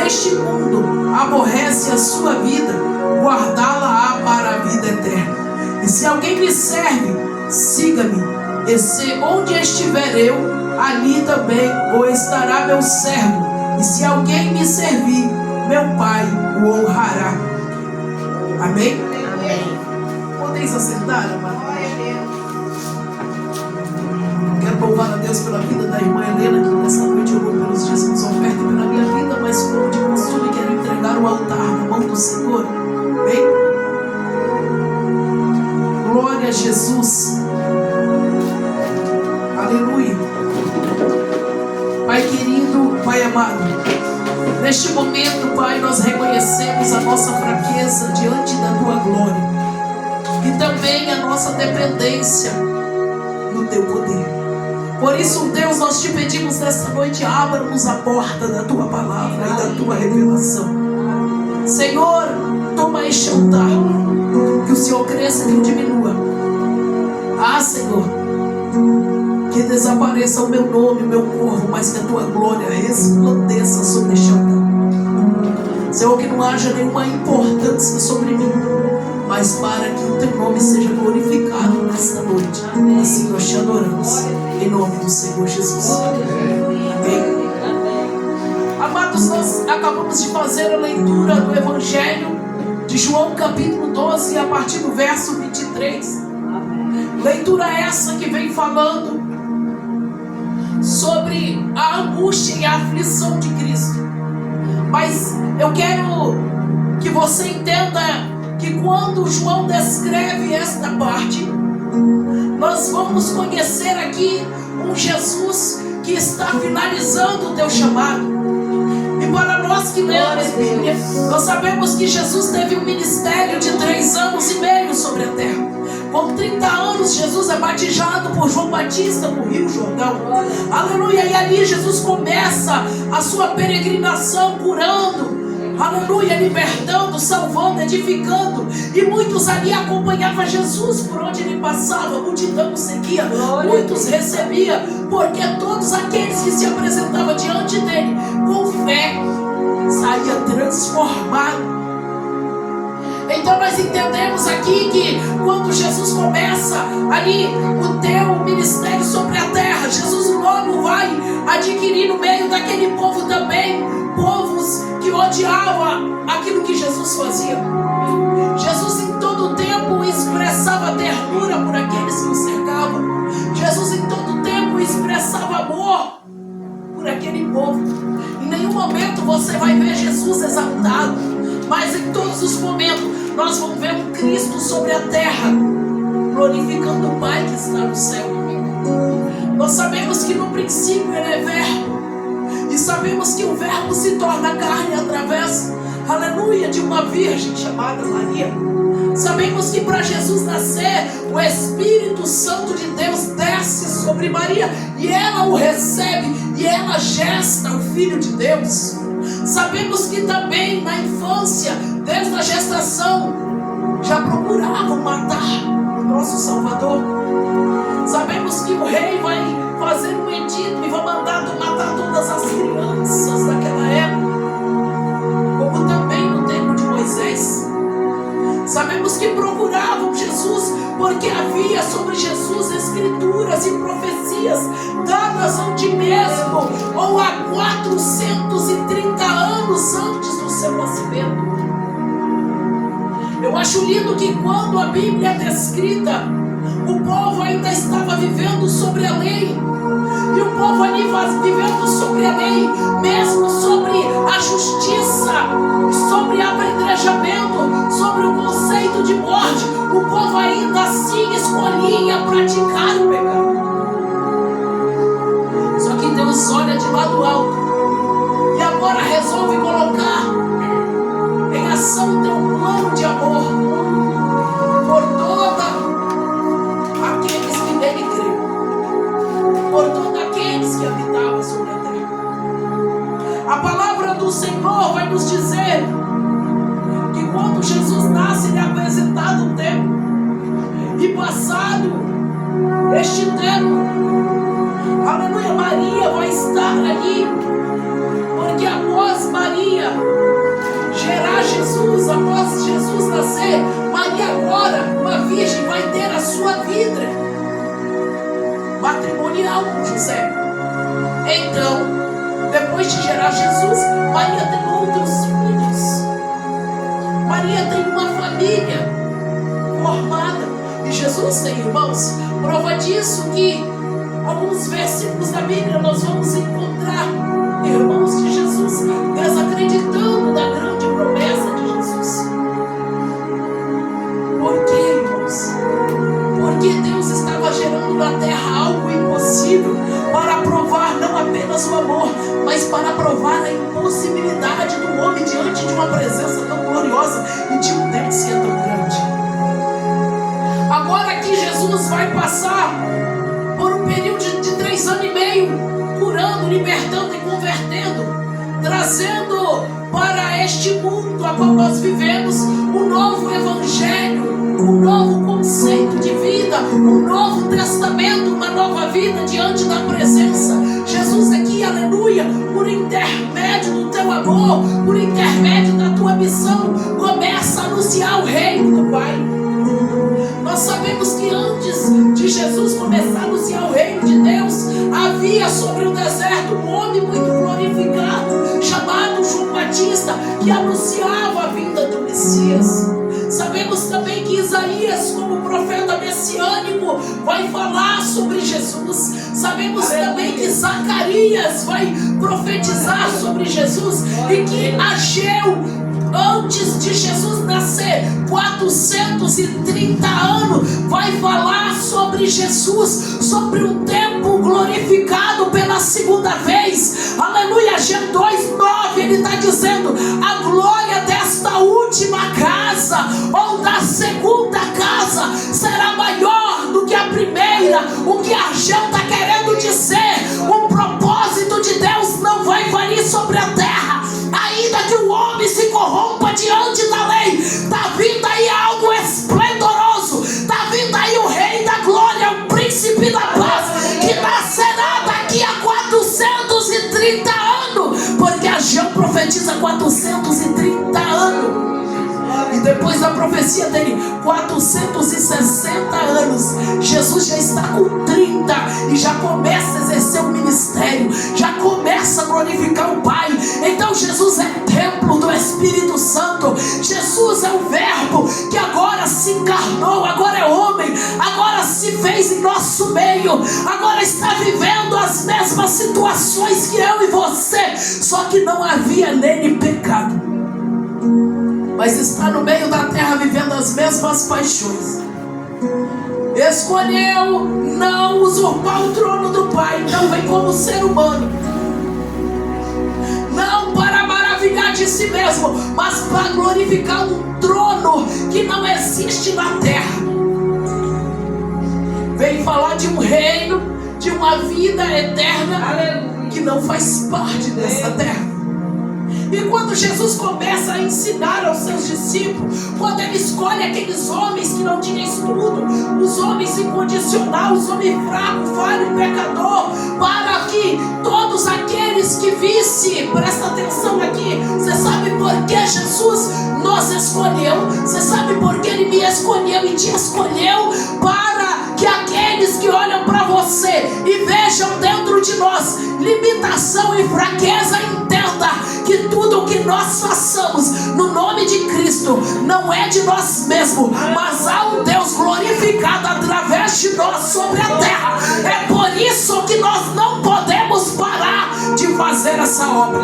este mundo aborrece a sua vida, guardá-la-á para a vida eterna. E se alguém me serve, siga-me, e se onde estiver eu, ali também ou estará meu servo. E se alguém me servir, meu Pai o honrará. Amém? Amém. Podem se assentar, amado? Quero louvar a Deus pela vida da irmã Helena, que nessa noite orou pelos dízimos oferta e pela minha vida, mas como de costume quero entregar o altar na mão do Senhor. Amém? Glória a Jesus. Aleluia. Pai querido, Pai amado, neste momento, Pai, nós reconhecemos a nossa fraqueza diante da Tua glória e também a nossa dependência no Teu poder. Por isso, Deus, nós te pedimos nesta noite, abra-nos a porta da Tua palavra e da Tua revelação. Senhor, toma este altar, que o Senhor cresça e que eu diminua. Ah, Senhor, que desapareça o meu nome, o meu corpo, mas que a Tua glória resplandeça sobre este altar. Senhor, que não haja nenhuma importância sobre mim, mas para que o Teu nome seja glorificado nesta noite. Assim nós te adoramos, em nome do Senhor Jesus. Amém. Amados, nós acabamos de fazer a leitura do Evangelho de João capítulo 12, a partir do verso 23. Leitura essa que vem falando sobre a angústia e a aflição de Cristo. Mas eu quero que você entenda que quando João descreve esta parte, nós vamos conhecer aqui um Jesus que está finalizando o teu chamado. E para nós que lemos a Bíblia, nós sabemos que Jesus teve um ministério de 3 anos e meio sobre a terra. Com 30 anos, Jesus é batizado por João Batista no Rio Jordão. Aleluia. E ali Jesus começa a sua peregrinação curando. Aleluia, libertando, salvando, edificando. E muitos ali acompanhavam Jesus por onde ele passava. A multidão o seguia, muitos recebiam, porque todos aqueles que se apresentavam diante dele com fé saía transformado. Então nós entendemos aqui que quando Jesus começa ali o teu ministério sobre a terra, Jesus logo vai adquirir no meio daquele povo também povos que odiavam aquilo que Jesus fazia. Jesus em todo tempo expressava ternura por aqueles que o cercavam. Jesus em todo tempo expressava amor por aquele povo. Em nenhum momento você vai ver Jesus exaltado, mas em todos os momentos nós vamos ver um Cristo sobre a terra, glorificando o Pai que está no céu. Nós sabemos que no princípio Ele é verbo, e sabemos que o verbo se torna carne através, aleluia, de uma virgem chamada Maria. Sabemos que para Jesus nascer, o Espírito Santo de Deus desce sobre Maria, e ela o recebe, e ela gesta o Filho de Deus. Sabemos que também na infância, desde a gestação, já procuravam matar o nosso Salvador. Sabemos que o rei vai fazer um edito e vai mandar matar todas as crianças daquela época, como também no tempo de Moisés. Sabemos que procuravam Jesus porque havia sobre Jesus escrituras e profecias dadas antes mesmo, ou há 430 anos antes do seu nascimento. Eu acho lindo que quando a Bíblia é descrita, o povo ainda estava vivendo sobre a lei. E o povo ali vivendo sobre a lei, mesmo sobre a justiça, sobre apedrejamento, sobre o conceito de morte, o povo ainda assim escolhia praticar o pecado. Só que Deus olha de lá do alto e agora resolve colocar em ação o teu plano de amor por toda aqueles que nele creram, por todos aqueles que habitavam sobre a terra. A palavra do Senhor vai nos dizer que quando Jesus nasce, ele é apresentado um tempo, e passado este tempo, aleluia, Maria vai estar ali, porque após Maria Maria gerar Jesus, após Jesus nascer, Maria agora, uma virgem, vai ter a sua vida matrimonial com José. Então, depois de gerar Jesus, Maria tem outros filhos. Maria tem uma família formada. E Jesus tem irmãos. Prova disso que alguns versículos da Bíblia nós vamos encontrar irmãos de Jesus desacreditando da grande promessa de Jesus. Por quê, irmãos? Porque Deus estava gerando na terra algo impossível para provar não apenas o amor, mas para provar a impossibilidade do homem diante de uma presença tão gloriosa e de um Deus que é tão grande. Agora que Jesus vai passar por um período de 3 anos e meio, curando, libertando e convertendo, trazendo para este mundo a qual nós vivemos um novo evangelho, um novo conceito de vida, um novo testamento, uma nova vida diante da presença. Jesus aqui, aleluia, por intermédio do teu amor, por intermédio da tua missão, começa a anunciar o reino do Pai. Nós sabemos que antes de Jesus começar a anunciar o reino de Deus, havia sobre o deserto um homem muito glorificado, chamado João Batista, que anunciava a vinda do Messias. Sabemos também que Isaías, como profeta messiânico, vai falar sobre Jesus. Sabemos também que Zacarias vai profetizar sobre Jesus e que Ageu, antes de Jesus nascer, 430 anos, vai falar sobre Jesus, sobre um tempo glorificado pela segunda vez. Aleluia, Ageu 2:9, ele está dizendo: a glória desta última casa, ou da segunda casa, será maior do que a primeira. O que Ageu está querendo dizer, o propósito de Deus não vai valer sobre a terra, ainda que o homem se corrompa diante da lei. Está vindo aí algo esplendoroso, está vindo aí o Rei da Glória, o Príncipe da Paz, que nascerá daqui a 430 anos, porque Ageu profetiza 430 anos. E depois da profecia dele, 460 anos, Jesus já está com 30 e já começa a exercer o ministério, já começa a glorificar o Pai. Então Jesus é templo do Espírito Santo. Jesus é o Verbo que agora se encarnou, agora é homem, agora se fez em nosso meio, agora está vivendo as mesmas situações que eu e você, só que não havia nele pecado, mas está no meio da terra vivendo as mesmas paixões. Escolheu não usurpar o trono do Pai, não vem como ser humano, não para maravilhar de si mesmo, mas para glorificar um trono que não existe na terra. Vem falar de um reino, de uma vida eterna que não faz parte dessa terra. E quando Jesus começa a ensinar aos seus discípulos, quando ele escolhe aqueles homens que não tinham estudo, os homens incondicionais, os homens fracos, falho e pecador, para que todos aqueles que vissem, presta atenção aqui, você sabe por que Jesus nos escolheu? Você sabe por que ele me escolheu e te escolheu? Para que aqueles que olham para você e vejam dentro de nós limitação e fraqueza, entenda que tudo o que nós façamos no nome de Cristo não é de nós mesmos, mas há um Deus glorificado através de nós sobre a terra. É por isso que nós não podemos parar de fazer essa obra.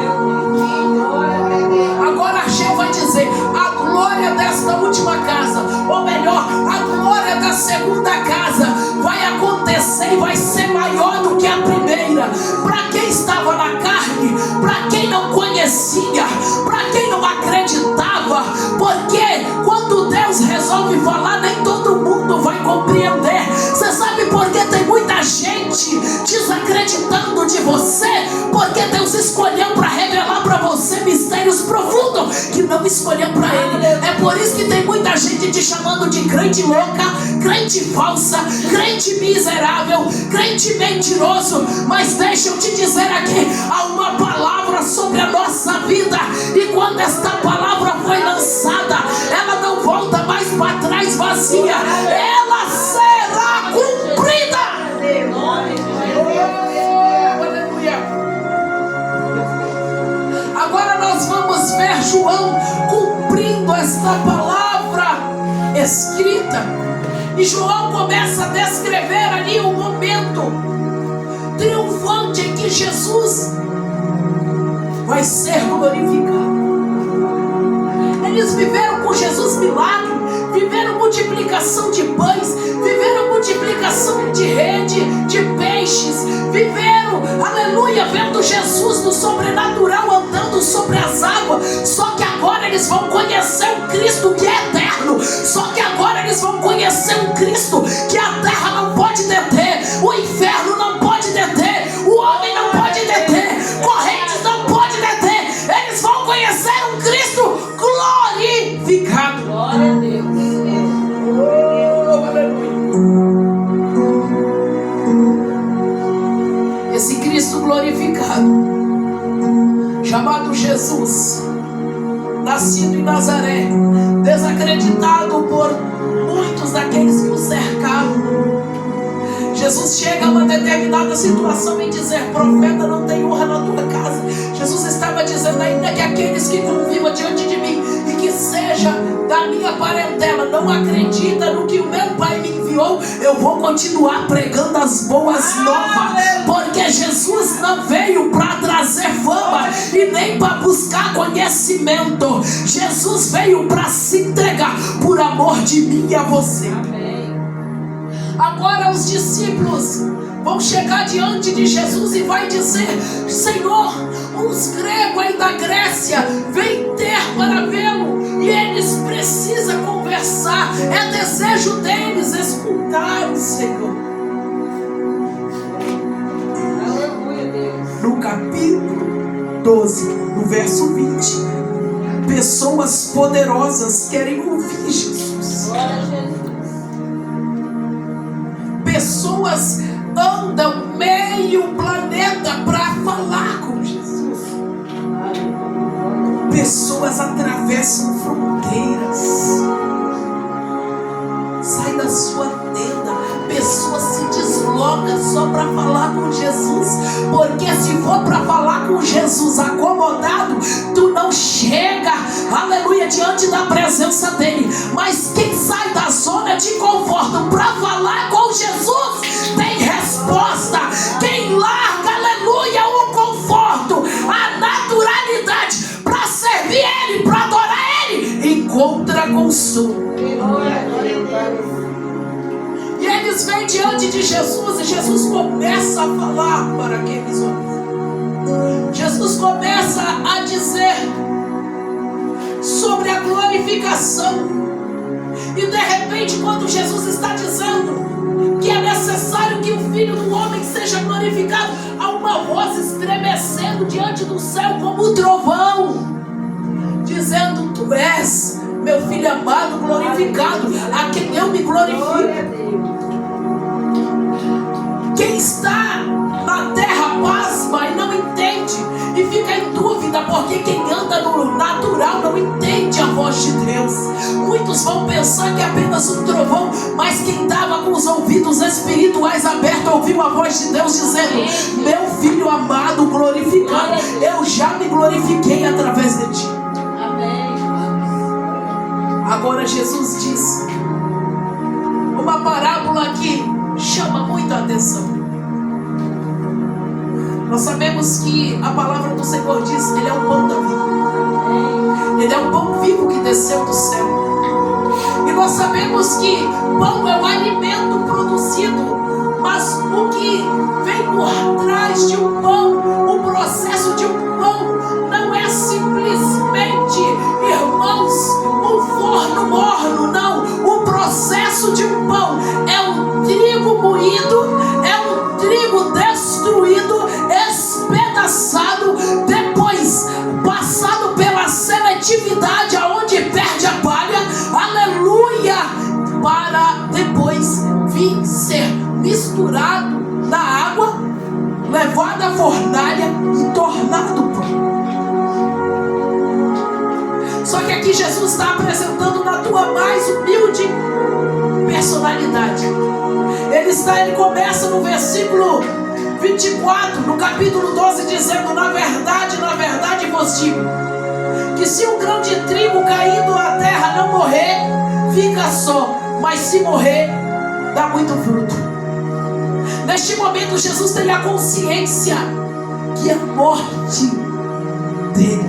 Agora Ageu vai dizer: a glória desta última casa, ou melhor, a glória da segunda casa vai acontecer e vai ser maior do que a primeira. Para quem estava na carne, para quem não conhecia, para quem não acreditava, porque quando Deus resolve falar, nem todo mundo vai compreender. Você sabe por que tem muita gente desacreditando de você? Porque Deus escolheu para revelar para você mistérios profundos que não escolheu para Ele. É por isso que tem muita gente te chamando de crente louca, crente falsa, crente miserável, crente mentiroso. Mas deixa eu te dizer aqui, há uma palavra sobre a nossa vida, e ver João cumprindo esta palavra escrita. E João começa a descrever ali o momento triunfante em que Jesus vai ser glorificado. Eles viveram com Jesus milagre, viveram multiplicação de pães, viveram multiplicação de rede, de peixes, viveram, aleluia, vendo Jesus no sobrenatural andando sobre as águas. Só que agora eles vão conhecer um Cristo que é eterno. Só que agora eles vão conhecer um Cristo que a terra não pode deter, o inferno não pode deter, o homem não pode deter, correntes não pode deter. Eles vão conhecer um Cristo glorificado. Glória a Deus. Esse Cristo glorificado, chamado Jesus, nascido em Nazaré, desacreditado por muitos daqueles que o cercavam. Jesus chega a uma determinada situação em dizer: profeta não tem honra na tua casa. Jesus estava dizendo ainda que aqueles que convivam diante de mim e que seja da minha parentela não acredita no que o meu Pai me enviou, eu vou continuar pregando as boas novas, porque Jesus não veio para trazer fama e nem para buscar conhecimento. Jesus veio para se entregar por amor de mim e a você. Agora os discípulos vão chegar diante de Jesus e vai dizer: Senhor, uns gregos aí da Grécia vêm ter para vê-lo, e eles precisam conversar. É desejo deles escutar o Senhor. No capítulo 12, no verso 20, pessoas poderosas querem ouvir Jesus. Glória a Jesus. Pessoas andam meio planeta para falar com Jesus. Pessoas atravessam fronteiras. Sai da sua tenda. Pessoas se deslocam só para falar com Jesus. Porque se for para falar com Jesus acomodado, tu não chega, aleluia, diante da presença dele. Mas quem sai da zona de conforto para falar com Jesus tem resposta. Quem larga, aleluia, o conforto, a naturalidade para servir ele, para adorar ele, encontra consolo. E eles vêm diante de Jesus e Jesus começa a falar para aqueles homens. Jesus começa a dizer sobre a glorificação. E de repente, quando Jesus está dizendo que é necessário que o Filho do Homem seja glorificado, há uma voz estremecendo diante do céu como um trovão, dizendo: Tu és meu Filho amado, glorificado, a quem eu me glorifico. Quem está na terra pasma e não entende e fica em dúvida, porque quem anda no natural não entende a voz de Deus. Muitos vão pensar que é apenas um trovão, mas quem estava com os ouvidos espirituais abertos ouviu a voz de Deus dizendo: meu Filho amado, glorificado, eu já me glorifiquei através de ti. Agora Jesus diz uma parábola que chama muito a atenção. Nós sabemos que a palavra do Senhor diz que Ele é o pão da vida. Ele é o pão vivo que desceu do céu. E nós sabemos que pão é o alimento produzido, mas o que vem por trás de um pão, o processo de um pão, não é simplesmente, irmãos, um forno morno, não. O processo de um pão é um trigo moído, é um trigo destruído, espedaçado, depois passado pela seletividade, aonde perde a palha, aleluia, para depois vir ser misturado na água, levado à fornalha e tornado pão. Só que aqui Jesus está apresentando na tua mais humilde personalidade. Ele começa no versículo 24, no capítulo 12, dizendo: na verdade vos digo, que se um grão de trigo caído na terra não morrer, fica só, mas se morrer, dá muito fruto. Neste momento Jesus tem a consciência que a morte dele,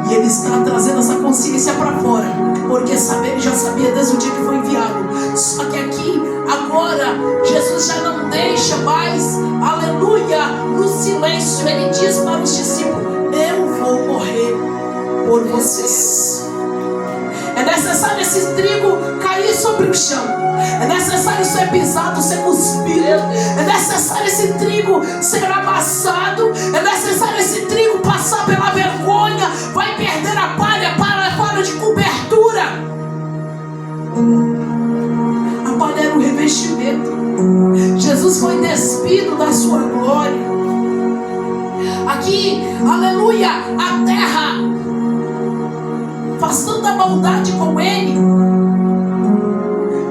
e ele está trazendo essa consciência para fora, porque saber ele já sabia desde o dia que foi enviado. Só que aqui, agora, Jesus já não deixa mais, aleluia, no silêncio. Ele diz para os discípulos: eu vou morrer por vocês. É necessário esse trigo cair sobre o chão. É necessário ser pisado, ser cuspido. É necessário esse trigo ser amassado. É necessário esse trigo passar pela vergonha. Vai perder a palha para de cobertura. A palha era o revestimento. Jesus foi despido da sua glória. Aqui, aleluia, a terra faz tanta maldade com ele,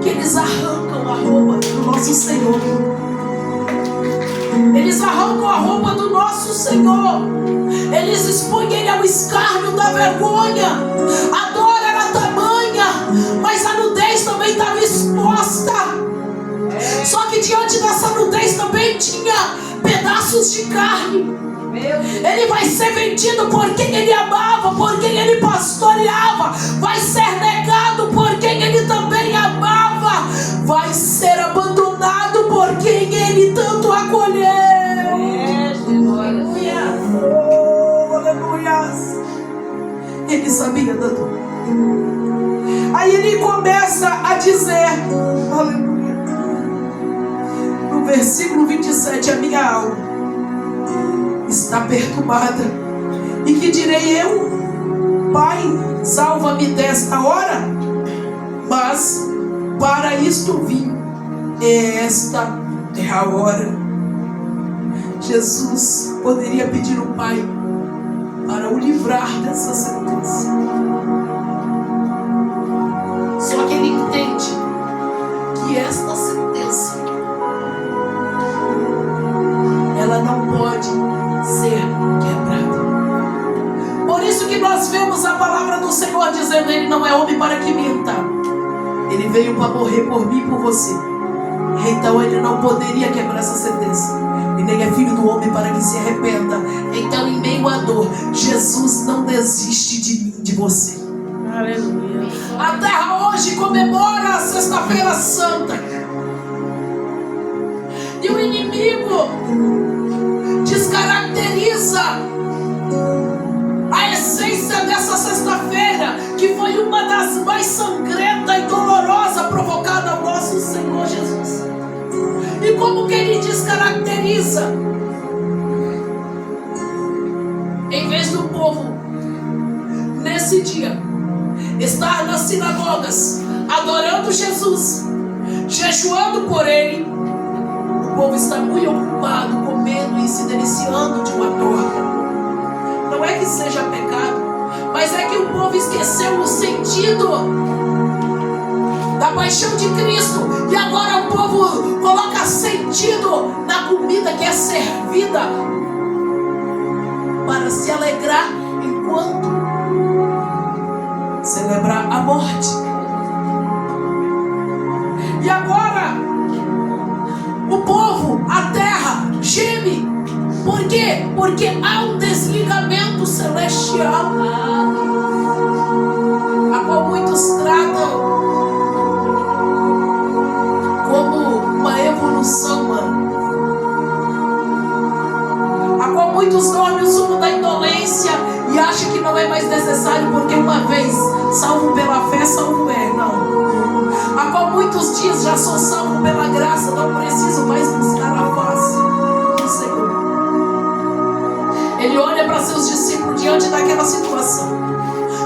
que eles arrancam a roupa do nosso Senhor. Eles arrancam a roupa do nosso Senhor. Eles expõem ele ao escárnio da vergonha. A dor era tamanha, mas a nudez também estava exposta. Só que diante dessa nudez também tinha pedaços de carne. Ele vai ser vendido por quem ele amava, por quem ele pastoreava. Vai ser negado por quem ele também amava. Vai ser abandonado por quem ele tanto acolheu. Aleluia. Oh, aleluia. Ele sabia da dor. Aí ele começa a dizer, aleluia, no versículo 27, a minha alma está perturbada. E que direi eu? Pai, salva-me desta hora. Mas para isto vim. Esta é a hora. Jesus poderia pedir ao Pai para o livrar dessa sentença. Só que ele entende que esta sentença, ela não pode ser quebrada. Por isso que nós vemos a palavra do Senhor dizendo: ele não é homem para que minta. Ele veio para morrer por mim e por você. Então ele não poderia quebrar essa sentença. E nem é filho do homem para que se arrependa. Então, em meio à dor, Jesus não desiste de mim, de você. Aleluia. A terra hoje comemora a Sexta-feira Santa. E o inimigo descaracteriza a essência dessa sexta-feira, que foi uma das mais sangrentas e dolorosas provocada ao nosso Senhor Jesus. E como que ele descaracteriza? Em vez do povo nesse dia estar nas sinagogas adorando Jesus, jejuando por ele, o povo está muito ocupado comendo e se deliciando de uma torta. Não é que seja pecado, mas é que o povo esqueceu o sentido da paixão de Cristo. E agora o povo coloca sentido na comida que é servida para se alegrar enquanto celebrar a morte. E agora o povo, a terra, geme. Por quê? Porque há um desligamento celestial, a qual muitos tratam como uma evolução humana, a qual muitos dormem o sono da indolência e acham que não é mais necessário, porque uma vez salvo pela fé, salvo é. Não. A qual muitos dias já sou salvo pela graça, não preciso mais buscar a face do Senhor. Ele olha para seus discípulos diante daquela situação.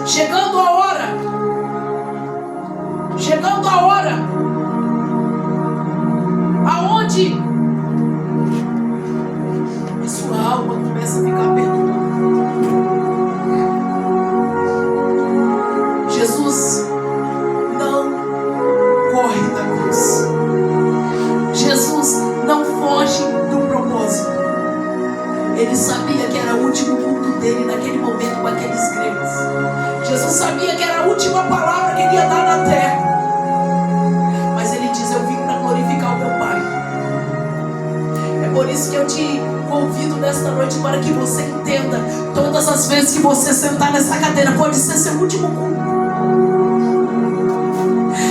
Chegando a hora aonde a sua alma começa a ficar perturbada. Jesus não corre da cruz. Jesus não foge do propósito. Ele sabia que era o último culto dele naquele momento com aqueles gregos. Jesus sabia que era a última palavra que ele ia dar na terra. Mas ele diz: eu vim para glorificar o meu Pai. É por isso que eu te convido nesta noite para que você entenda: todas as vezes que você sentar nessa cadeira pode ser seu último culto.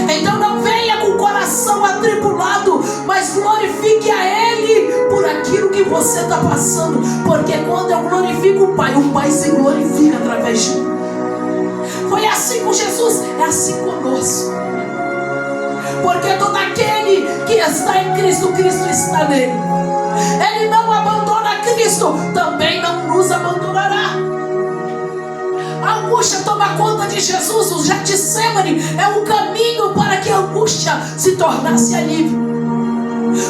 Então não venha com o coração atribulado, mas glorifique a Ele por aquilo que você está passando. Porque quando eu glorifico o Pai se glorifica através de mim. Foi assim com Jesus, é assim conosco. Porque todo aquele que está em Cristo, Cristo está nele. Ele não abandona Cristo, também não nos abandonará. A angústia toma conta de Jesus. O Getsemane é um caminho para que a angústia se tornasse alívio.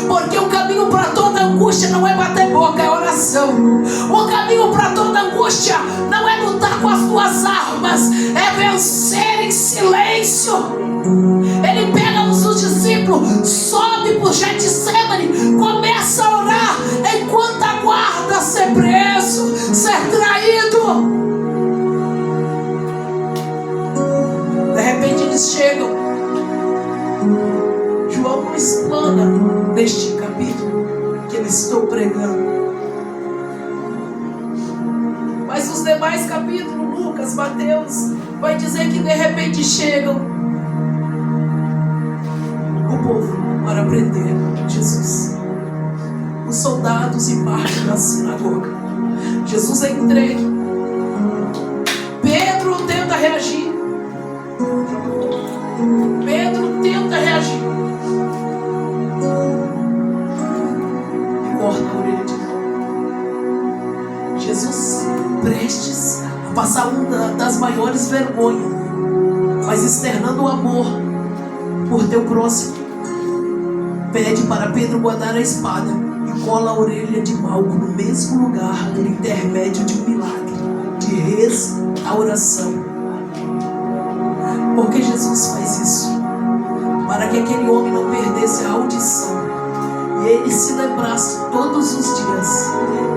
Porque o caminho para toda angústia não é bater boca, é oração. O caminho para toda angústia não é lutar com as tuas armas, é vencer em silêncio. Ele pega os discípulos, sobe para o Getsemane, começa a orar enquanto aguarda ser preso, ser traído. De repente eles chegam. João não explana neste capítulo que eu estou pregando. Mas os demais capítulos, Lucas, Mateus, vai dizer que de repente chegam o povo para prender Jesus. Os soldados e parte da sinagoga. Jesus é entregue. Pedro tenta reagir. E corta a orelha de João. Jesus, prestes a passar uma das maiores vergonhas, mas externando o amor por teu próximo, pede para Pedro guardar a espada e cola a orelha de Malco no mesmo lugar, por intermédio de um milagre de restauração. Porque Jesus faz isso para que aquele homem não perdesse a audição e ele se lembrasse todos os dias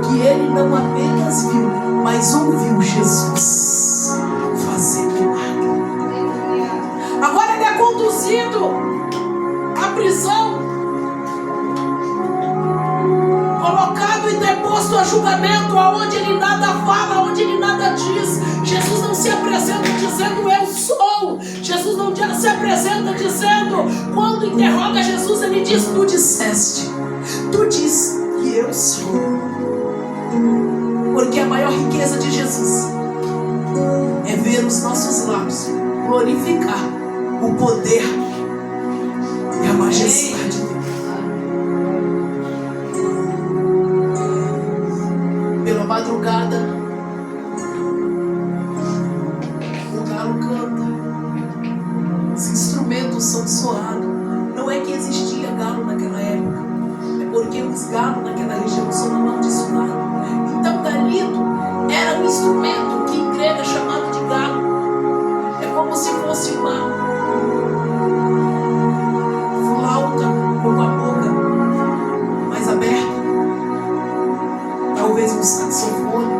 que ele não apenas viu, mas ouviu Jesus fazer milagre. Agora ele é conduzido à prisão, colocado e deposto a julgamento, aonde ele nada fala, aonde ele nada diz. Jesus não se apresenta dizendo eu sou. Jesus não se apresenta dizendo, quando interroga Jesus, ele diz: tu disseste, tu disse que eu sou. Porque a maior riqueza de Jesus é ver os nossos lábios glorificar o poder e a majestade de Deus. Pela madrugada, o galo canta, os instrumentos são soados. Não é que existia galo naquela época, é porque os galos naquela região são amaldiçoados. Então galito era um instrumento que em grego é chamado de galo. É como se fosse uma flauta com a boca mais aberta, talvez um saxofone.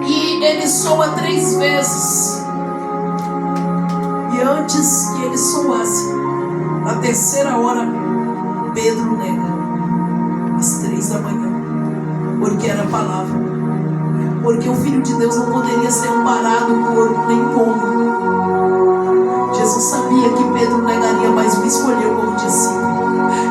E ele soa 3 vezes. E antes que ele soasse, na terceira hora, Pedro nega, às 3 da manhã, porque era a palavra. Porque o Filho de Deus não poderia ser amparado por nem como. Jesus sabia que Pedro negaria, mas o escolheu como discípulo.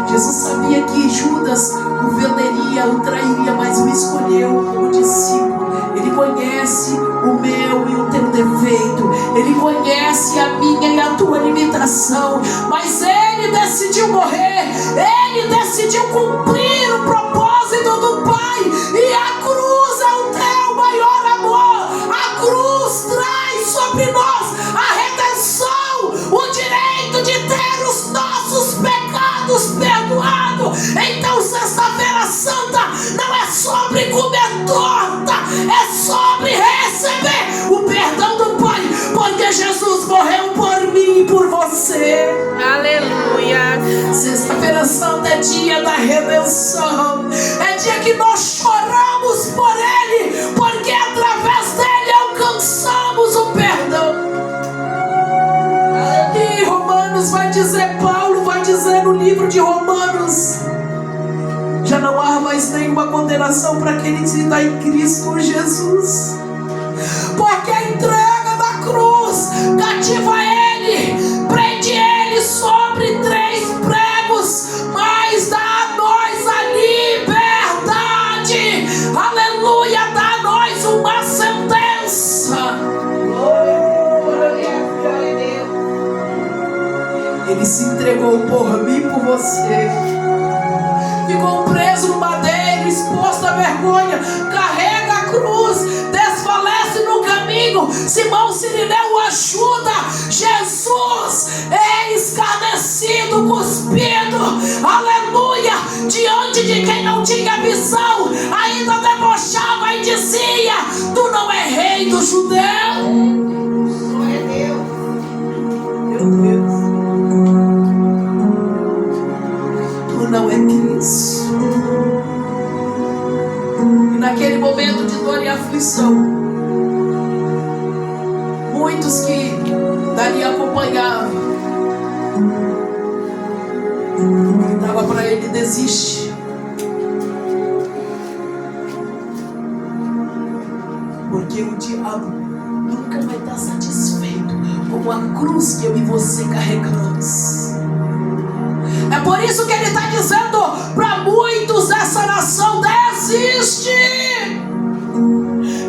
Jesus sabia que Judas o venderia, o trairia, mas o escolheu como discípulo. Ele conhece o meu e o teu defeito. Ele conhece a minha e a tua limitação. Mas Ele decidiu morrer. Ele decidiu cumprir o propósito do Pai. E a cruz é o teu maior amor. A cruz traz sobre nós a redenção, o direito de ter os nossos pecados perdoados. Então Sexta-feira Santa não é sobre comer torta, é sobre receber o perdão do Pai, porque Jesus morreu por mim e por você. Aleluia. Sexta-feira Santa é dia da redenção, é dia que nós choramos por Ele, porque através dele eu mais nenhuma condenação para aquele que está em Cristo Jesus. Porque a entrega da cruz cativa ele, prende ele sobre 3 pregos, mas dá a nós a liberdade. Aleluia, dá a nós uma sentença. Ele se entregou por mim, por você. Ficou preso no madeiro, exposto à vergonha, carrega a cruz, desfalece no caminho. Simão Sirineu o ajuda. Jesus é escarnecido, cuspido, aleluia, diante de quem não tinha visão, ainda debochava e dizia: tu não é rei dos judeus. Glória a Deus. Meu Deus, tu não é Cristo. E naquele momento de dor e aflição, muitos que dali acompanhavam gritavam para ele: desiste. Porque o diabo nunca vai estar satisfeito com a cruz que eu e você carregamos. É por isso que ele está dizendo para muitos dessa nação: desiste.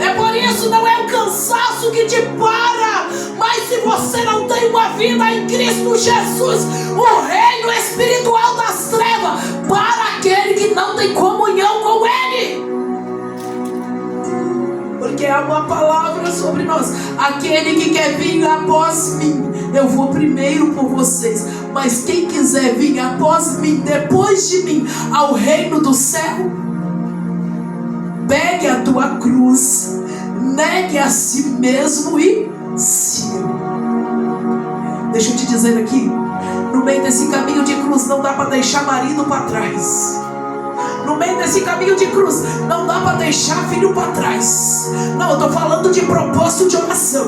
É por isso, não é o cansaço que te para, mas se você não tem uma vida em Cristo Jesus, o reino espiritual das trevas, para aquele que não tem comunhão com ele. Porque há uma palavra sobre nós: aquele que quer vir após mim, eu vou primeiro por vocês, mas quem quiser vir após mim, depois de mim, ao reino do céu, pegue a tua cruz, negue a si mesmo e siga. Deixa eu te dizer aqui, no meio desse caminho de cruz não dá para deixar marido para trás. No meio desse caminho de cruz não dá para deixar filho para trás. Não, eu estou falando de propósito de oração.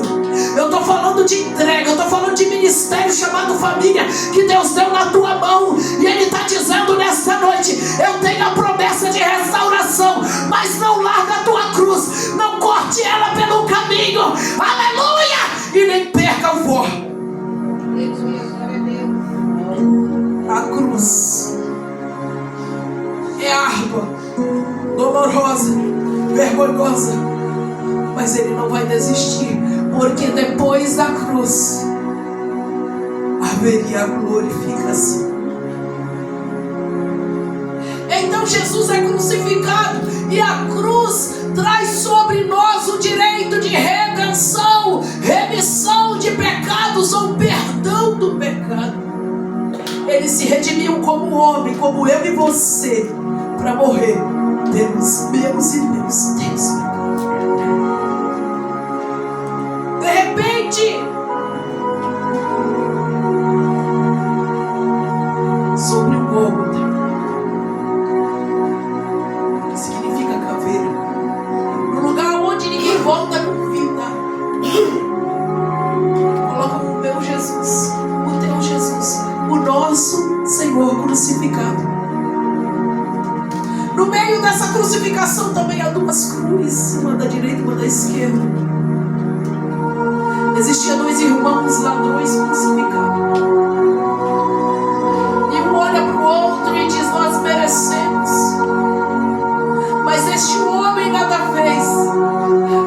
Eu estou falando de entrega. Eu estou falando de ministério chamado família, que Deus deu na tua mão. E Ele está dizendo nesta noite: eu tenho a promessa de restauração, mas não larga a tua cruz, não corte ela pelo caminho, aleluia, e nem perca o voo. A cruz é árdua, dolorosa, vergonhosa, mas ele não vai desistir, porque depois da cruz haveria a glorificação. Então Jesus é crucificado, e a cruz traz sobre nós o direito de redenção, remissão de pecados ou perdão do pecado. Ele se redimiu como homem, como eu e você, para morrer pelos meus e meus teus. De repente, sobre o Gólgota, que significa caveira, no lugar onde ninguém volta com vida, coloca o meu Jesus, o teu Jesus, o nosso Senhor crucificado. No meio dessa crucificação também há 2 cruzes, uma da direita e uma da esquerda. Existiam 2 irmãos ladrões crucificados. E um olha para o outro e diz: nós merecemos. Mas este homem nada fez.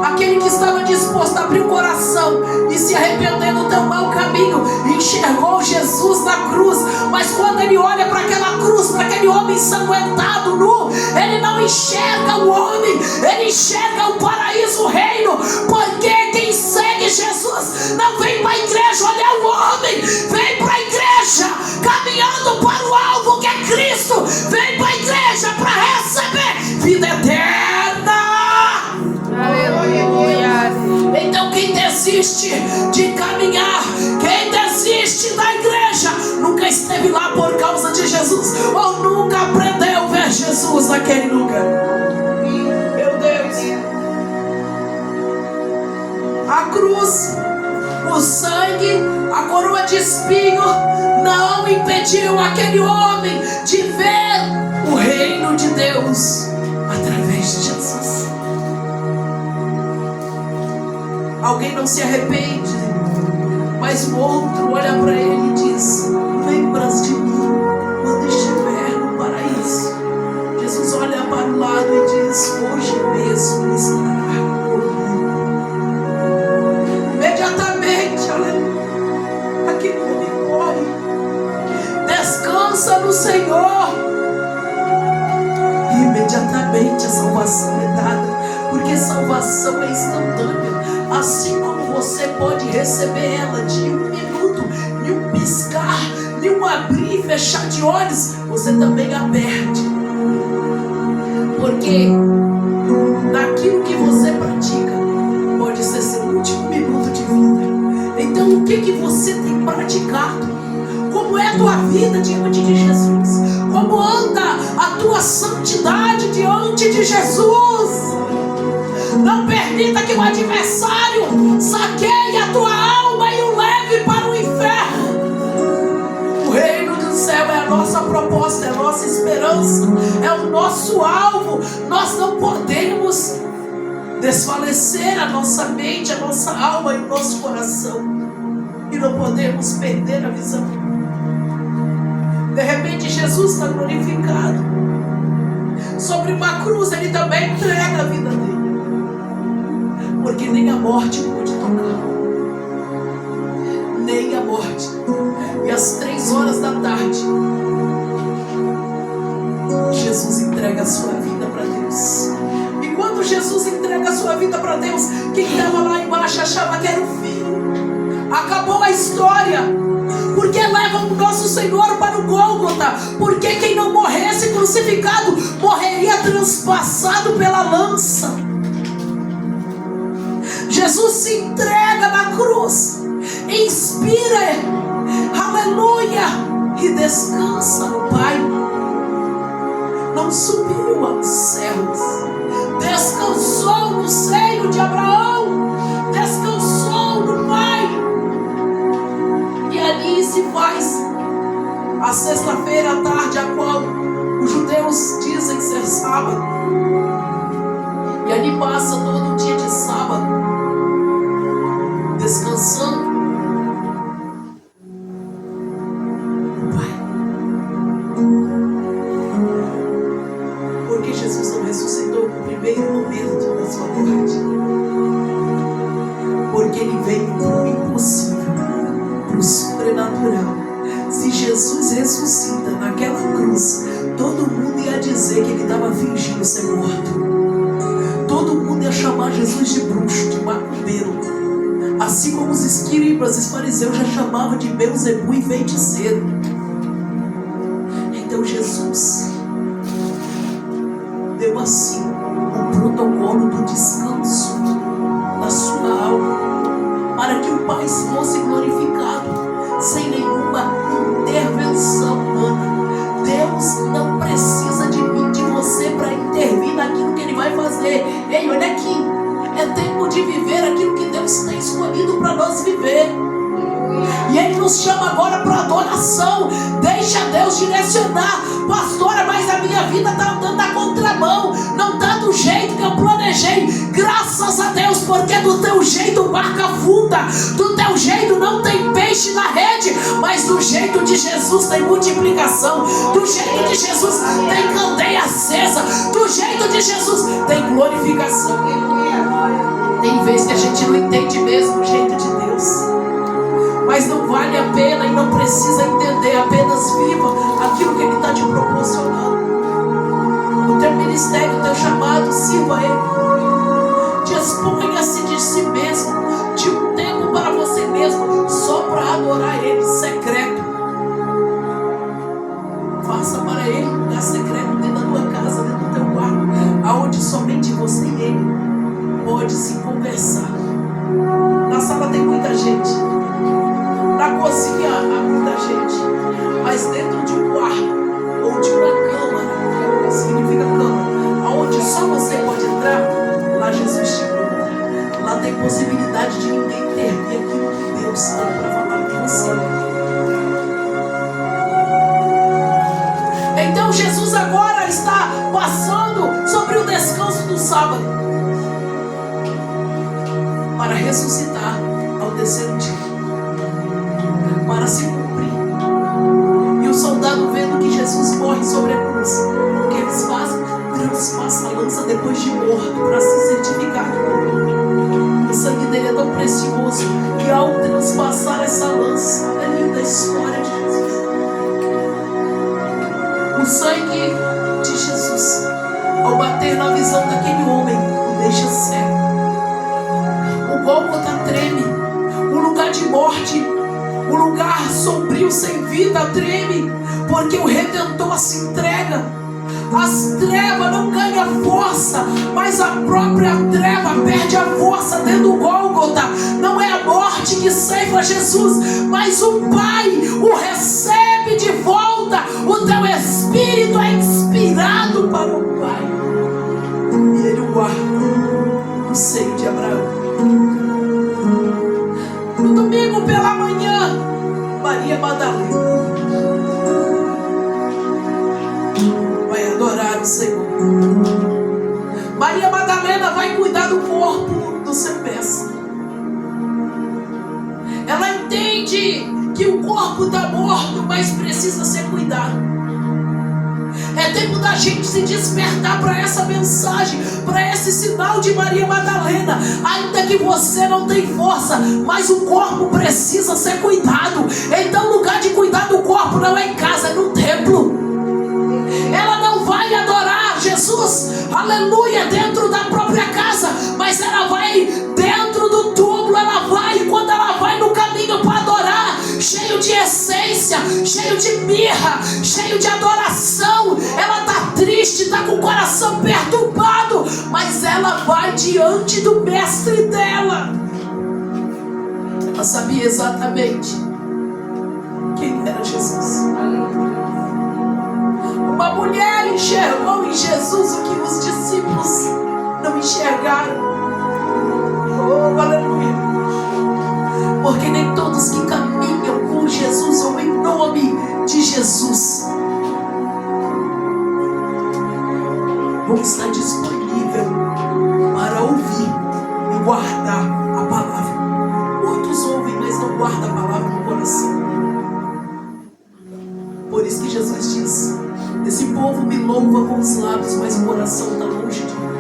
Aquele que estava disposto a abrir o coração e se arrepender do teu mau caminho, enxergou Jesus na cruz. Mas quando ele olha para aquela cruz, para aquele homem ensanguentado, nu, ele não enxerga o homem, ele enxerga o paraíso, o reino. Porque quem segue Jesus não vem para a igreja olhar o homem, vem para a igreja caminhando para o alvo que é Cristo, vem para a igreja para receber vida eterna. Então quem desiste de caminhar, quem desiste da igreja, nunca esteve lá por causa de Jesus, ou nunca aprendeu a ver Jesus naquele lugar. Meu Deus, a cruz, o sangue, a coroa de espinho não impediu aquele homem de ver o reino reino de Deus através de Jesus. Alguém não se arrepende, mas o outro olha para ele e diz: lembras de mim quando estiver no paraíso. Jesus olha para o lado e diz: hoje mesmo estará comigo. Imediatamente, aleluia, aquele homem morre, descansa no Senhor, e imediatamente a salvação é dada, porque salvação é instantânea. Assim como você pode receber ela de um minuto, de um piscar, de um abrir e fechar de olhos, você também a perde. Porque naquilo que você pratica pode ser seu último minuto de vida. Então o que você tem praticado? Como é a tua vida diante de Jesus? Como anda a tua santidade diante de Jesus? Não permita que o adversário saqueie a tua alma e o leve para o inferno. O reino do céu é a nossa proposta, é a nossa esperança, é o nosso alvo. Nós não podemos desfalecer a nossa mente, a nossa alma e o nosso coração. E não podemos perder a visão. De repente Jesus está glorificado. Sobre uma cruz ele também entrega a vida dele. Porque nem a morte pode tocar. Nem a morte. E às 3h da tarde, Jesus entrega a sua vida para Deus. E quando Jesus entrega a sua vida para Deus, quem estava lá embaixo achava que era o filho. Acabou a história. Porque levam o nosso Senhor para o Gólgota. Porque quem não morresse crucificado morreria transpassado pela lança. Jesus se entrega na cruz, inspira, aleluia, e descansa no Pai. Não subiu aos céus, descansou no seio de Abraão, descansou no Pai. E ali se faz a sexta-feira à tarde, a qual os judeus dizem ser sábado. E ali passa todo o dia de sábado, descansando no Pai. Porque Jesus não ressuscitou no primeiro momento da sua morte. Porque ele veio para o impossível, para o sobrenatural. Se Jesus ressuscita naquela cruz, todo mundo ia dizer que ele estava fingindo ser morto. Todo mundo ia chamar Jesus de bruxo, de macumbeiro. Assim como os escribas e os fariseus já chamavam de Beelzebu e feiticeiro. Então Jesus deu assim um protocolo do descanso da sua alma, para que o Pai fosse glorificado sem nenhuma intervenção humana. Deus não precisa de mim, de você, para intervir naquilo que Ele vai fazer. Ei, olha aqui. É tempo de viver aquilo que Deus tem escolhido para nós viver. E Ele nos chama agora para adoração. Deixa Deus direcionar. Pastora, mas a minha vida está andando na contramão. Não está do jeito que eu planejei. Graças a Deus, porque do teu jeito barca afunda. Do teu jeito não tem peixe na rede. Mas do jeito de Jesus tem multiplicação. Do jeito de Jesus tem candeia acesa. Do jeito de Jesus tem glorificação. Tem vezes que a gente não entende mesmo o jeito de Deus. Mas não vale a pena e não precisa entender. Apenas viva aquilo que Ele está te proporcionando. O teu ministério, o teu chamado, sirva a Ele. Disponha-se de si mesmo. De um tempo para você mesmo, só para adorar Ele, secreto. Faça para Ele um lugar secreto dentro da tua casa, dentro do teu quarto, aonde somente você e Ele pode se conversar. Na sala tem muita gente, na cozinha há muita gente, mas dentro de um quarto ou de uma câmara, significa câmara, aonde só você pode entrar, lá Jesus te encontra. Lá tem possibilidade de ninguém intervir aquilo que Deus tem para falar com você. Então Jesus agora está passando sobre o descanso do sábado para ressuscitar ao terceiro dia, para se cumprir. E o soldado, vendo que Jesus morre sobre a cruz, o que eles fazem? Transpassa a lança depois de morto para se certificar. O sangue dele é tão precioso que ao transpassar essa lança, é linda a história de Jesus. O sangue de Jesus, ao bater na visão daquele homem, o deixa cego. O Gólgota treme, o lugar de morte, o lugar sombrio sem vida treme, porque o Redentor se entrega. As trevas não ganham força, mas a própria treva perde a força dentro do Gólgota. Não é a morte que ceifa Jesus, mas o Pai o recebe de volta. O teu espírito é inspirado para o Pai, e ele o guarda no seio de Abraão. No domingo pela manhã, Maria Madalena vai adorar o Senhor. Maria Madalena vai cuidar do corpo do seu mestre. Ela entende que o corpo está morto, mas precisa ser cuidado. É tempo da gente se despertar para essa mensagem, para esse sinal de Maria Madalena. Ainda que você não tem força, mas o corpo precisa ser cuidado. Então o lugar de cuidar do corpo não é em casa, é no templo. Ela não vai adorar Jesus, aleluia, dentro da própria casa, mas ela vai dentro do túmulo. Ela vai, quando ela vai no caminho para adorar, cheio de essência, cheio de mirra, cheio de adoração. Ela está triste, está com o coração perturbado, mas ela vai diante do mestre dela. Ela sabia exatamente quem era Jesus. Uma mulher enxergou em Jesus o que os discípulos não enxergaram. Oh, aleluia. Porque nem todos que caminham com Jesus ou em nome de Jesus vão estar disponíveis para ouvir e guardar a palavra. Muitos ouvem, mas não guardam a palavra no coração. Por isso que Jesus diz: esse povo me louva com os lábios, mas o coração está longe de mim.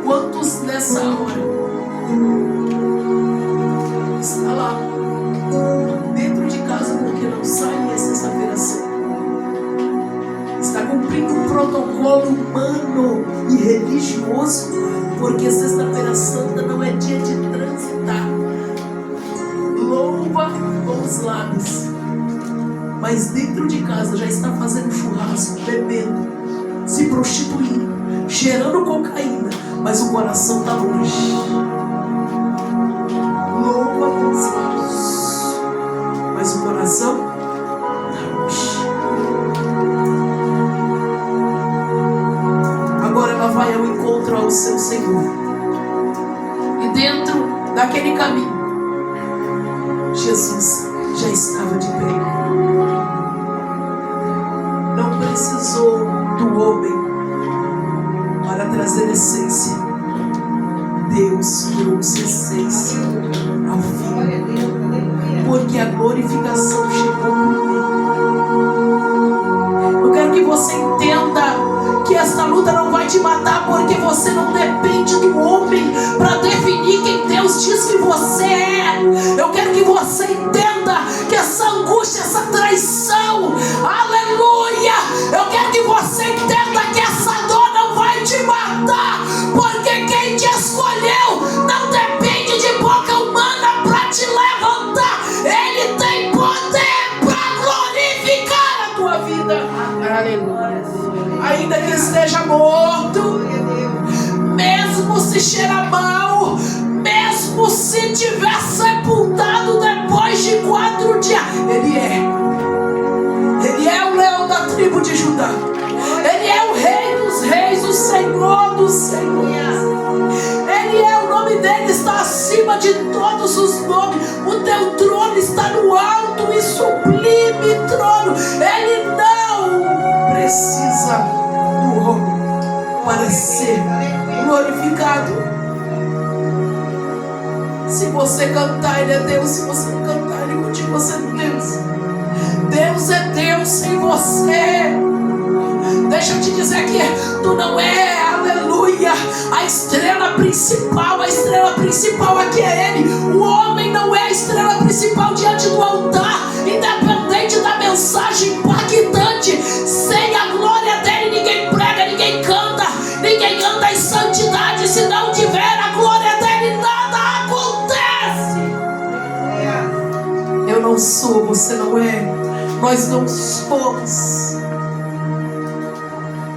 Quantos nessa hora está lá dentro de casa porque não sai, é sexta-feira santa? Está cumprindo um protocolo humano e religioso, porque sexta-feira santa não é dia de transitar. Louva com os lábios, mas dentro de casa já está fazendo churrasco, bebendo, se prostituindo, cheirando cocaína, mas o coração está longe. Louva com os lábios, mas o coração está longe. Agora ela vai ao encontro ao seu Senhor, e dentro daquele caminho Jesus já estava de pé. Não precisou do homem para trazer essência. Deus trouxe essência ao fim, porque a glorificação chegou primeiro. Eu quero que você entenda que esta luta não vai te matar, porque você não depende do homem para definir quem Deus diz que você é. Eu quero que você entenda que essa angústia, essa traição, aleluia, eu quero que você entenda que essa dor não vai te matar, porque quem te escolheu não depende de boca humana para te levantar. Ele tem poder para glorificar a tua vida. Aleluia. Ainda que esteja morto, mesmo se cheira mal, mesmo se tiver sepultado depois de 4 dias, Ele é o leão da tribo de Judá. Ele é o rei dos reis, o Senhor dos senhores. Ele é, o nome dele está acima de todos os nomes. O teu trono está no alto e sublime trono. Ele não precisa do homem. para ser glorificado. Se você cantar, Ele é Deus. Se você não cantar, Ele continua sendo Deus. Deus é Deus em você. Deixa eu te dizer que tu não é, aleluia, a estrela principal. A estrela principal aqui é Ele. O homem não é a estrela principal diante do altar. Independente da mensagem impactante, sem a glória dele ninguém prega, ninguém canta, ninguém anda em santidade. Se não tiver a glória dele, nada acontece. Eu não sou, você não é. Nós não somos.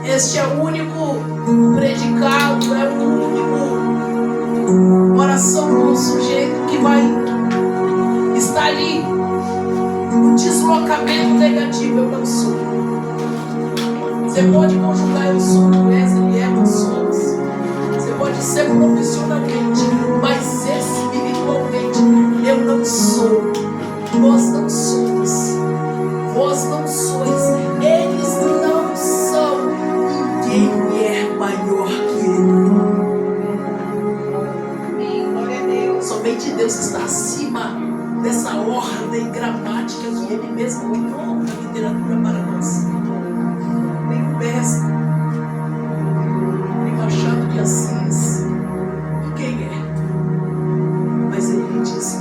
Este é o único predicado, é o único oração do sujeito que vai estar ali. Um deslocamento negativo. Eu não sou. Você pode conjugar eu sou, tu és, ele é, nós somos. Você pode ser profissionalmente, mas espiritualmente eu não sou. Nós não somos. Vós não sois. Eles não são. Ninguém é maior que ele. Somente Deus está acima dessa ordem gramática que Ele mesmo criou na literatura para nós. Nem Besta, nem Machado de Assis, quem é? Mas Ele diz: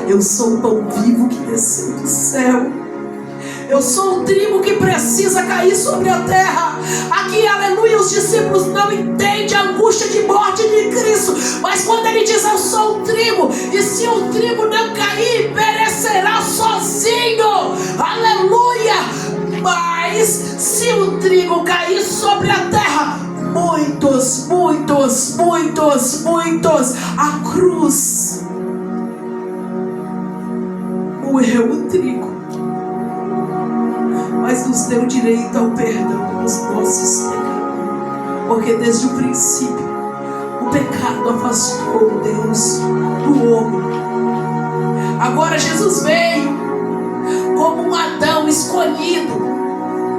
eu sou o pão vivo que desceu do céu. Eu sou o trigo que precisa cair sobre a terra. Aqui, aleluia, os discípulos não entendem a angústia de morte de Cristo. Mas quando ele diz: eu sou o trigo, e se o trigo não cair, perecerá sozinho. Aleluia. Mas se o trigo cair sobre a terra, muitos, a cruz moeu o trigo, mas nos deu direito ao perdão dos nossos pecados, porque desde o princípio o pecado afastou Deus do homem. Agora Jesus veio como um Adão escolhido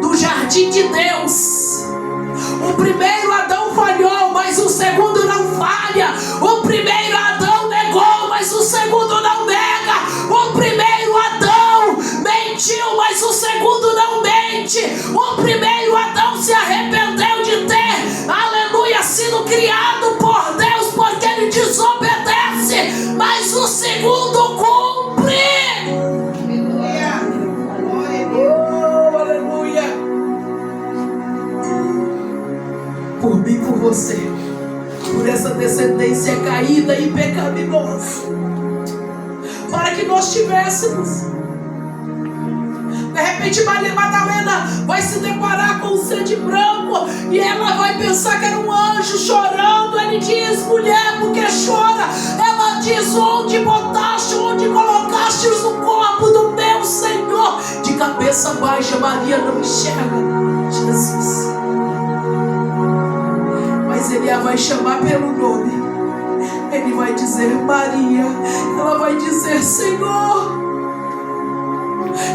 do jardim de Deus. O primeiro Adão falhou, mas o segundo não falha. O primeiro Adão negou, mas o segundo não nega. O primeiro Adão mentiu, mas o segundo não mente. O primeiro Adão se arrependeu de ter, aleluia, sido criado por Deus, porque ele desobedece, mas o segundo cumpre. Aleluia. Por mim, por você, por essa descendência caída e pecaminosa, para que nós tivéssemos. De repente Maria Madalena vai se deparar com um ser de branco e ela vai pensar que era um anjo chorando. Ele diz: mulher, por que chora? Ela diz: onde botaste, onde colocaste o corpo do meu Senhor? De cabeça baixa, Maria não enxerga Jesus, mas ele a vai chamar pelo nome. Ele vai dizer: Maria. Ela vai dizer: Senhor.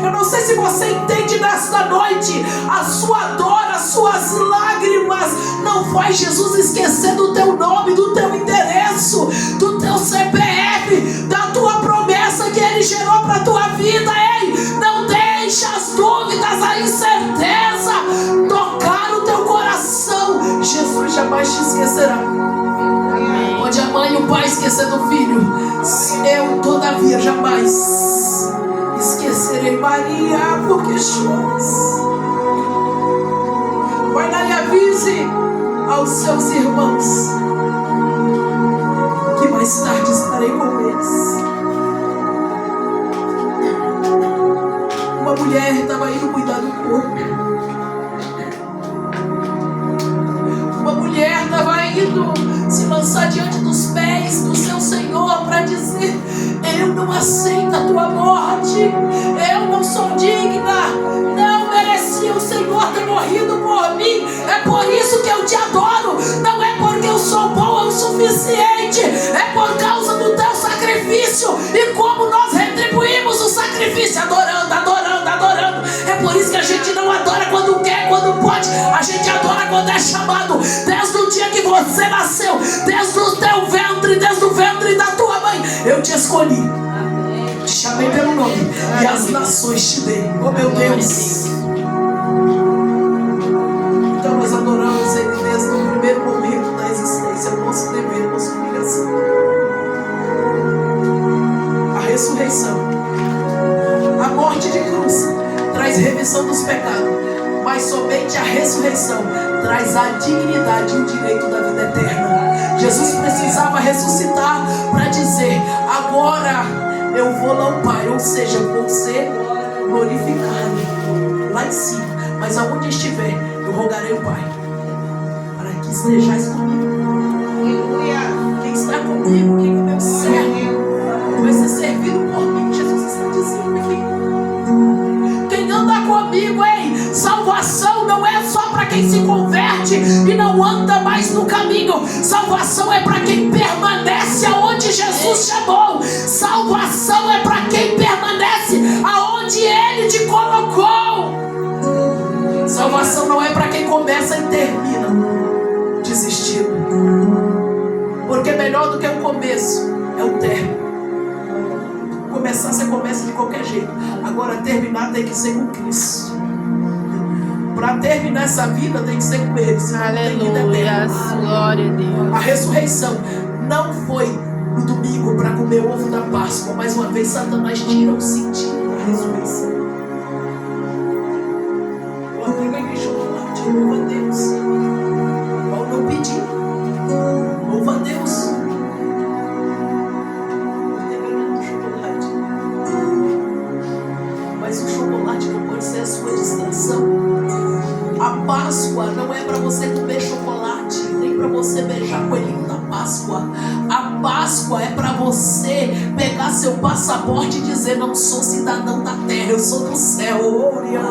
Eu não sei se você entende nesta noite. A sua dor, as suas lágrimas não faz Jesus esquecer do teu nome, do teu endereço, do teu CPF, da tua promessa que Ele gerou para a tua vida. Ei, não deixe as dúvidas, a incerteza tocar o teu coração. Jesus jamais te esquecerá. Pode a mãe e o pai esquecer do filho, eu todavia jamais esquecerei. Maria, porque choras? Vai lá e avise aos seus irmãos que mais tarde estarei com eles. Uma mulher estava indo cuidar do corpo. Uma mulher estava indo se lançar diante dos pés do seu Senhor para dizer: eu não aceito a tua morte, eu não sou digna, não merecia o Senhor ter morrido por mim. É por isso que eu te adoro, não é porque eu sou boa o suficiente, é por causa do teu sacrifício. E como nós retribuímos o sacrifício? Adorando, adorando, adorando. É por isso que a gente não adora quando quer, quando pode. A gente adora quando quando é chamado, desde o dia que você nasceu, desde o teu ventre, desde o ventre da tua mãe, eu te escolhi, te chamei pelo nome e as nações te dei. Oh meu Deus. Então nós adoramos Ele desde o primeiro momento da existência. Nosso dever, nossa obrigação. A ressurreição, a morte de cruz traz remissão dos pecados, mas somente a ressurreição traz a dignidade e o direito da vida eterna. Jesus precisava ressuscitar para dizer: agora eu vou lá ao Pai, ou seja, vou ser glorificado lá em cima, mas aonde estiver, eu rogarei ao Pai para que estejais comigo. Quem está comigo, quem é meu servo, vai ser servido por mim. Jesus está dizendo aqui. Quem anda comigo, hein? Salvação não é só para quem se converte e não anda mais no caminho. Salvação é para quem permanece aonde Jesus chamou. Salvação é para quem permanece aonde Ele te colocou. Salvação não é para quem começa e termina desistindo. Porque melhor do que o começo é o término. Começar, você começa de qualquer jeito. Agora terminar tem que ser com Cristo. Para terminar essa vida tem que ser com Ele. Aleluia, glória a Deus. A ressurreição não foi no domingo para comer o ovo da Páscoa. Mais uma vez Satanás tira o sentido da ressurreição. Eu pego a igreja chocolate, louva a Deus. Paulo não pediu. Louva a Deus. Mas o chocolate não pode ser a sua distração. A Páscoa não é para você comer chocolate, nem para você beijar coelhinho da Páscoa. A Páscoa é para você pegar seu passaporte e dizer: não sou cidadão da terra, eu sou do céu. Aleluia.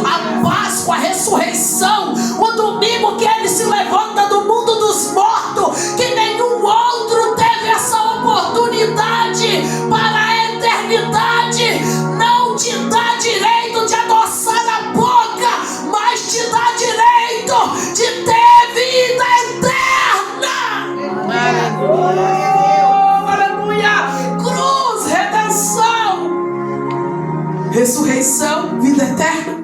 A Páscoa, a ressurreição, o domingo que Ele se levanta do mundo dos mortos, que nenhum outro teve essa oportunidade para a eternidade. Não te dá direito de adoçar a boca, mas te dá direito de ter vida eterna. Aleluia. Cruz, redenção, ressurreição, vida eterna.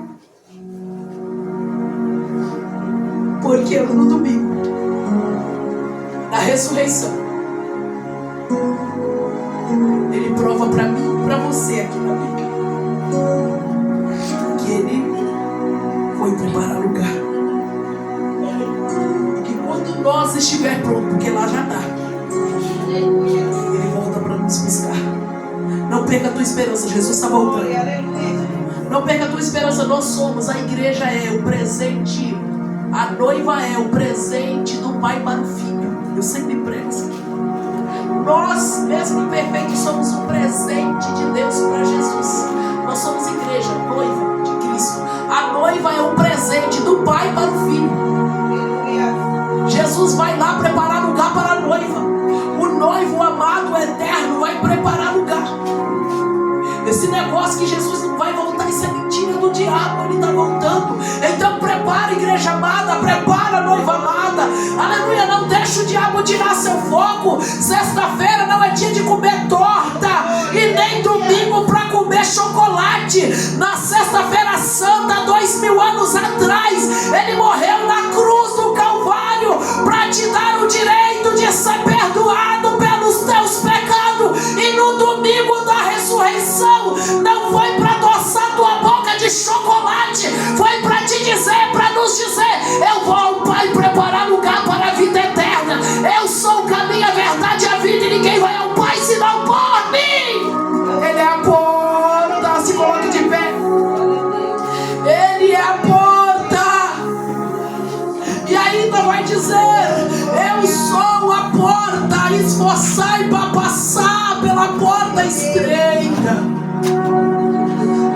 Porque no domingo da ressurreição Ele prova para mim, para você aqui na Bíblia, que Ele foi preparar lugar. E que quando nós estiver pronto, porque lá já dá, Ele volta para nos buscar. Não perca a tua esperança, Jesus está voltando. Não perca a tua esperança, nós somos, a igreja é o presente, a noiva é o presente do Pai para o Filho. Eu sempre prego isso aqui. Nós, mesmo imperfeitos, somos um presente de Deus para Jesus. Nós somos igreja, noiva de Cristo. A noiva é um presente do Pai para o Filho. Jesus vai lá preparar lugar para a noiva. O noivo amado eterno vai preparar lugar. Esse negócio que Jesus não vai voltar, isso é mentira do diabo. Ele está voltando. Então prepara, igreja amada, prepara, noiva amada. Aleluia, não deixa o diabo tirar seu foco. Sexta-feira não é dia de comer torta e nem domingo para comer chocolate. Na sexta-feira santa, 2000 anos atrás, Ele morreu na cruz do Calvário para te dar o direito de ser perdoado pelos teus pecados. E no domingo da ressurreição não foi para adoçar tua boca de chocolate, foi para te dizer, para nos dizer: eu vou ao Pai preparar lugar para a vida eterna. Eu sou o caminho, a verdade e a vida, e ninguém vai ao Pai senão por mim. Ele é a porta, se coloque de pé. Ele é a porta. E ainda vai dizer: eu sou a porta, esforçai para passar pela porta estreita.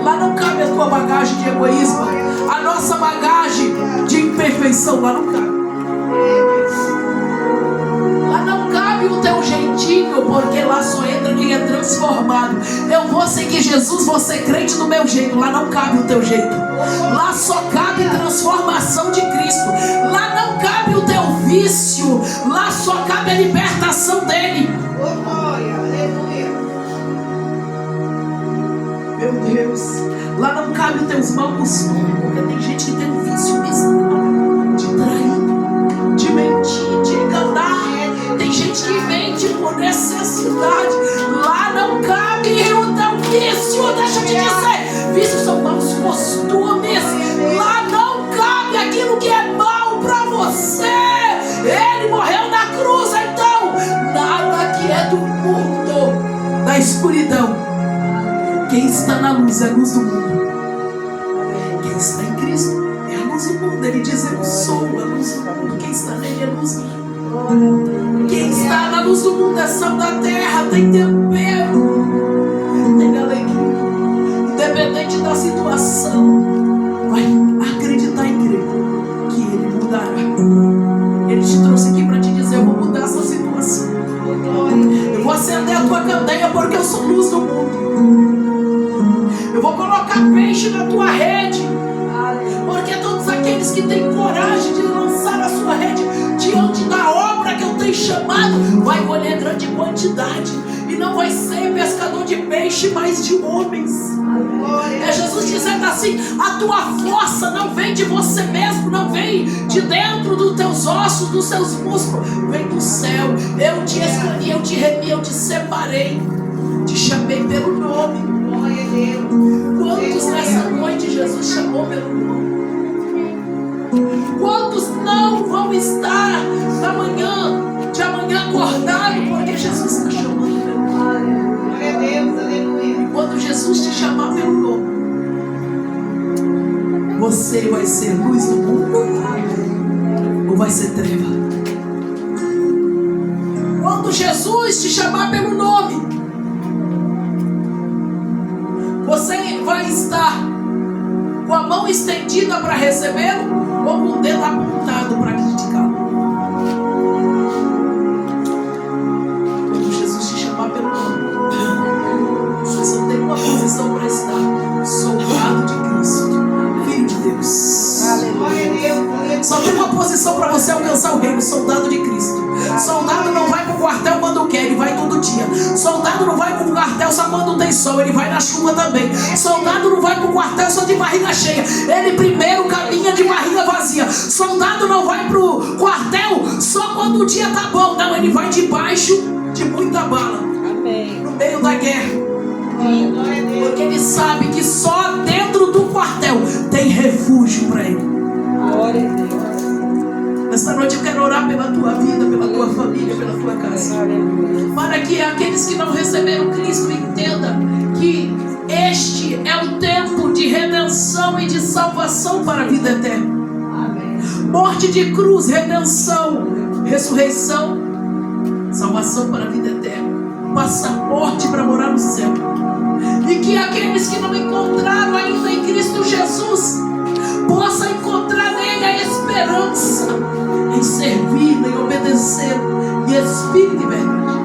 Lá não cabe a tua bagagem de egoísmo, a nossa bagagem de imperfeição. Lá não cabe. Lá não cabe o teu jeitinho, porque lá só entra quem é transformado. Eu vou seguir Jesus, vou ser crente do meu jeito. Lá não cabe o teu jeito. Lá só cabe transformação de Cristo. Lá não cabe o teu vício. Lá só cabe a libertação dele. Meu Deus, lá não cabe os teus maus costumes, porque tem gente que tem um vício mesmo de trair, de mentir, de enganar. Tem gente que vende por necessidade. Lá não cabe o teu vício. Deixa eu te dizer, vícios são maus costumes. Lá não cabe aquilo que é mal para você. Ele morreu na cruz, então nada que é do mundo, da escuridão. Quem está na luz é a luz do mundo. Quem está em Cristo é a luz do mundo. Ele diz: eu sou a luz do mundo. Quem está nele é a luz do mundo. Quem está na luz do mundo é sal da terra, tem tempero, tem alegria. Independente da situação, vai acreditar em crer que Ele mudará. Ele te trouxe aqui para te dizer: eu vou mudar essa situação. Eu vou acender a tua candeia porque eu sou luz do mundo. Eu vou colocar peixe na tua rede, porque todos aqueles que têm coragem de lançar a sua rede diante da obra que eu tenho chamado, vai colher grande quantidade. E não vai ser pescador de peixe, mas de homens. É Jesus dizendo assim: a tua força não vem de você mesmo, não vem de dentro dos teus ossos, dos seus músculos, vem do céu. Eu te escolhi, eu te remi, eu te separei, te chamei pelo nome. Quantos nessa noite Jesus chamou pelo nome? Quantos não vão estar de amanhã acordado porque Jesus está chamando pelo nome? E quando Jesus te chamar pelo nome, você vai ser luz do mundo ou vai ser treva? Quando Jesus te chamar pelo nome, você vai estar com a mão estendida para recebê-lo ou com o dedo apontado para criticá-lo? Quando Jesus te chamar pelo nome, você só tem uma posição para estar: soldado de Cristo, filho de Deus. Aleluia. Só tem uma posição para você alcançar o reino: soldado de Cristo. Soldado não vai para o quartel quando quer, ele vai todo dia. Soldado não vai para o quartel só quando tem sol, ele vai na chuva também. Soldado não vai para o quartel só de barriga cheia, ele primeiro caminha de barriga vazia. Soldado não vai para o quartel só quando o dia tá bom, não, ele vai debaixo de muita bala. Amém. No meio da guerra. Porque ele sabe que só dentro do quartel tem refúgio para ele. Glória a Deus. Esta noite eu quero orar pela tua vida, pela tua família, pela tua casa, para que aqueles que não receberam Cristo entendam que este é o tempo de redenção e de salvação para a vida eterna. Morte de cruz, redenção, ressurreição, salvação para a vida eterna, passaporte para morar no céu. E que aqueles que não encontraram ainda em Cristo Jesus possam encontrar nele a esperança em servir, em obedecer e espírito de verdade.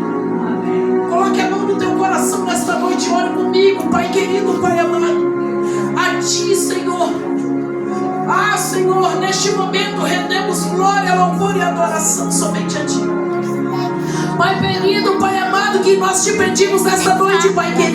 Amém. Coloque a mão no teu coração nesta noite, ore comigo, Pai querido, Pai amado. A Ti, Senhor. Ah, Senhor, neste momento rendemos glória, louvor e adoração somente a Ti. Pai querido, Pai amado, que nós te pedimos nesta noite, Pai querido.